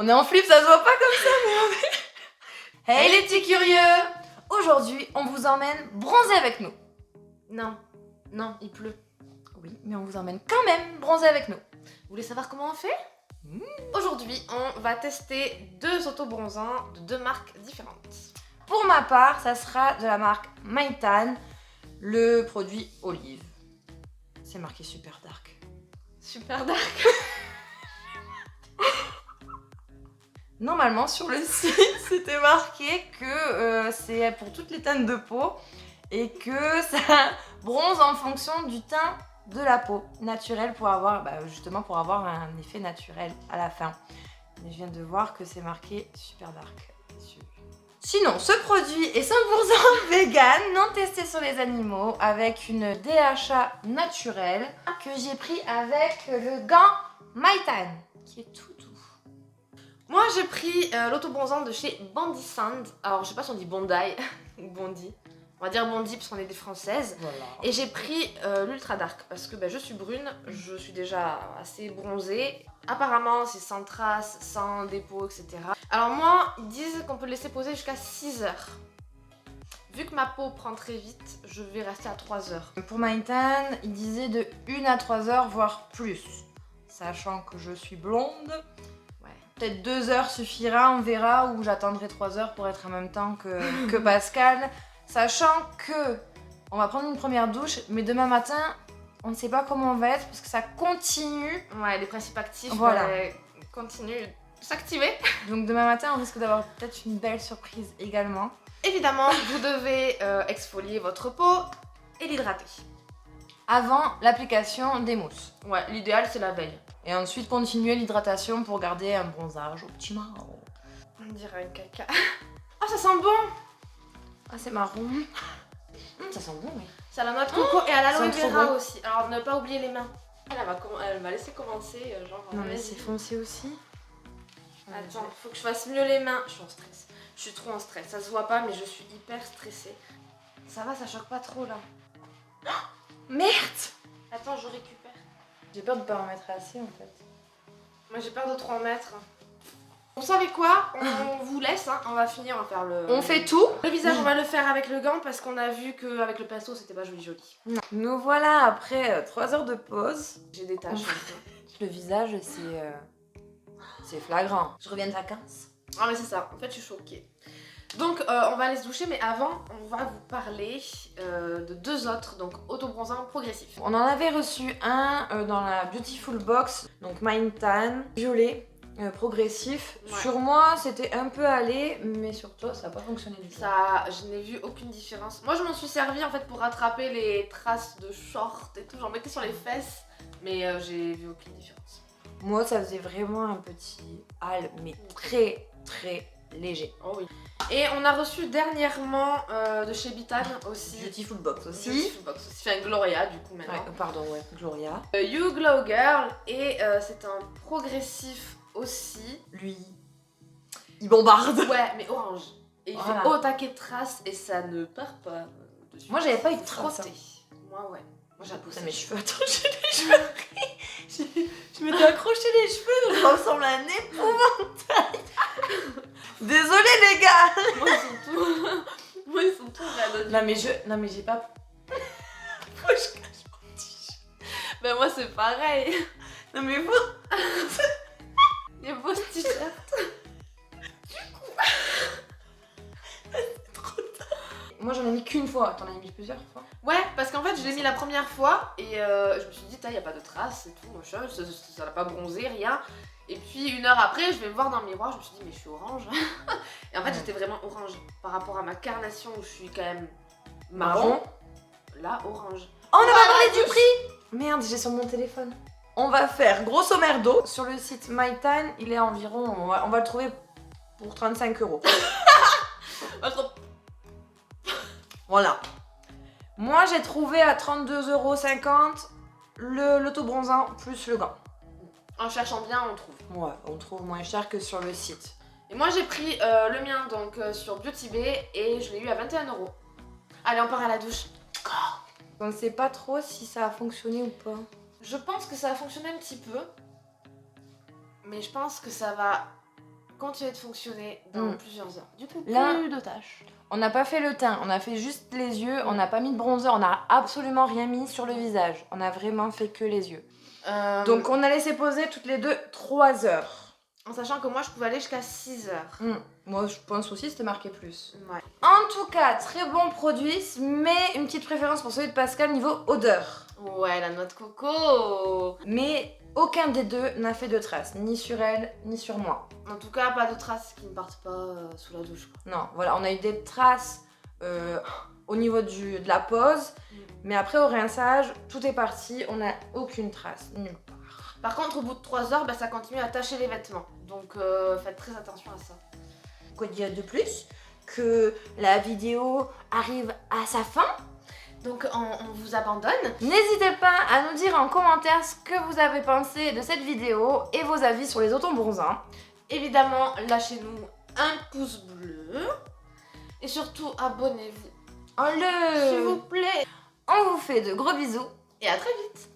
On est en flip, ça se voit pas comme ça, mais on est... Hey les petits curieux! Aujourd'hui, on vous emmène bronzer avec nous. Non, il pleut. Oui, mais on vous emmène quand même bronzer avec nous. Vous voulez savoir comment on fait? Aujourd'hui, on va tester 2 autobronzants de 2 marques différentes. Pour ma part, ça sera de la marque Mytan, le produit olive. C'est marqué Super Dark. Super dark. Normalement, sur le site, c'était marqué que c'est pour toutes les teintes de peau et que ça bronze en fonction du teint de la peau naturelle pour avoir, justement pour avoir un effet naturel à la fin. Mais je viens de voir que c'est marqué Super Dark dessus. Sinon, ce produit est 100% vegan, non testé sur les animaux, avec une DHA naturelle que j'ai pris avec le gant Mytan, qui est tout doux. Moi, j'ai pris l'autobronzant de chez Bondi Sand. Alors, je sais pas si on dit Bondi ou Bondi. On va dire Bondi parce qu'on est des Françaises. Voilà. Et j'ai pris l'Ultra Dark parce que je suis brune, je suis déjà assez bronzée. Apparemment, c'est sans traces, sans dépôt, etc. Alors moi, ils disent qu'on peut le laisser poser jusqu'à 6 heures. Vu que ma peau prend très vite, je vais rester à 3 heures. Pour Mytan, il disait de 1 à 3 heures, voire plus. Sachant que je suis blonde, Ouais. peut-être 2 heures suffira, on verra, ou j'attendrai 3 heures pour être en même temps que Pascal. Sachant que on va prendre une première douche, mais demain matin, on ne sait pas comment on va être parce que ça continue. Ouais, les principes actifs continuent de s'activer. Donc demain matin, on risque d'avoir peut-être une belle surprise également. Évidemment, vous devez exfolier votre peau et l'hydrater. Avant l'application des mousses. Ouais, l'idéal c'est la veille. Et ensuite continuer l'hydratation pour garder un bronzage optimal. On dirait un caca. Oh, ça sent bon! Ah, c'est marron. Ça sent bon, oui. C'est à la noix de coco et à l'aloe sent trop vera bon. aussi. Alors ne pas oublier les mains. Elle m'a laissé commencer, genre. Non, mais vas-y. c'est foncé aussi. Attends, faut que je fasse mieux les mains. Je suis en stress. Je suis trop en stress. Ça se voit pas, mais je suis hyper stressée. Ça va, ça choque pas trop là. Merde! Attends, je récupère. J'ai peur de pas en mettre assez en fait. Moi j'ai peur de trop en mettre. Vous savez quoi? On vous laisse, hein. On va finir, on va faire le. On fait tout. Le visage, on va le faire avec le gant parce qu'on a vu qu'avec le pinceau c'était pas joli. Nous voilà après 3 heures de pause. J'ai des taches. Le visage, c'est flagrant. Je reviens de vacances. Ah mais c'est ça, en fait je suis choquée. Donc on va aller se doucher, mais avant on va vous parler de 2 autres, donc autobronzants progressifs. On en avait reçu un dans la Beautiful Box, donc Mytan, violet, progressif. Ouais. Sur moi, c'était un peu allé, mais sur toi, ça n'a pas fonctionné du tout. Ça, je n'ai vu aucune différence. Moi je m'en suis servi en fait pour rattraper les traces de short et tout, j'en mettais sur les fesses, mais j'ai vu aucune différence. Moi, ça faisait vraiment un petit hâle, mais très très léger. Oh oui. Et on a reçu dernièrement de chez Bitan aussi. Beautiful Box aussi. Beautiful Box aussi. Fait un Gloria du coup maintenant. Ouais, pardon, ouais, Gloria. You Glow Girl et c'est un progressif aussi. Lui, il bombarde. Ouais, mais orange. Et il Voilà. fait au taquet de traces et ça ne part pas dessus. Moi, j'avais pas eu de traces, Frotter. Moi, ouais. Moi, j'ai Putain, poussé. mes cheveux, attends, j'ai les cheveux. Je m'étais accroché les cheveux, donc je ressemble à un épouvantail. Désolée les gars. Moi, ils sont tous. Moi, ils sont tous raides. Non mais j'ai pas. Faut que je cache mon t-shirt. Ben, moi, c'est pareil. Non mais vous. Il y a beau ce t-shirt. Trop tard. Moi j'en ai mis qu'une fois. T'en as mis plusieurs fois. Ouais, parce qu'en fait, je l'ai mis la première fois et je me suis dit, il n'y a pas de traces et tout, machin, ça n'a pas bronzé, rien. Et puis 1 heure après, je vais me voir dans le miroir, je me suis dit, mais je suis orange. Et en fait, j'étais vraiment orange par rapport à ma carnation où je suis quand même marron. Là, orange. Oh, on a pas parlé du prix. Merde, j'ai sur mon téléphone. On va faire grosso merdo. Sur le site Mytan, il est environ, on va le trouver pour 35 €. Voilà. Moi, j'ai trouvé à 32,50 € l'autobronzant plus le gant. En cherchant bien, on trouve. Ouais, on trouve moins cher que sur le site. Et moi, j'ai pris le mien donc sur Beauty Bay et je l'ai eu à 21 €. Allez, on part à la douche. On ne sait pas trop si ça a fonctionné ou pas. Je pense que ça a fonctionné un petit peu. Mais je pense que ça va continuer de fonctionner dans plusieurs heures. Du coup, Là, plus de tâches. On n'a pas fait le teint, on a fait juste les yeux, on n'a pas mis de bronzer, on n'a absolument rien mis sur le visage. On a vraiment fait que les yeux. Donc on a laissé poser toutes les deux 3 heures. En sachant que moi, je pouvais aller jusqu'à 6 heures. Moi, je pense aussi c'était marqué plus. Ouais. En tout cas, très bon produit, mais une petite préférence pour celui de Pascal niveau odeur. Ouais, la noix de coco. Mais aucun des deux n'a fait de traces, ni sur elle, ni sur moi. En tout cas, pas de traces qui ne partent pas sous la douche. Quoi. Non, voilà, on a eu des traces au niveau de la pose, mais après au rinçage, tout est parti, on n'a aucune trace, nulle part. Par contre, au bout de 3 heures, ça continue à tacher les vêtements. Donc faites très attention à ça. Quoi dire de plus? Que la vidéo arrive à sa fin. Donc on vous abandonne. N'hésitez pas à nous dire en commentaire ce que vous avez pensé de cette vidéo et vos avis sur les autobronzants. Évidemment, lâchez-nous un pouce bleu. Et surtout, abonnez-vous. S'il vous plaît. On vous fait de gros bisous. Et à très vite.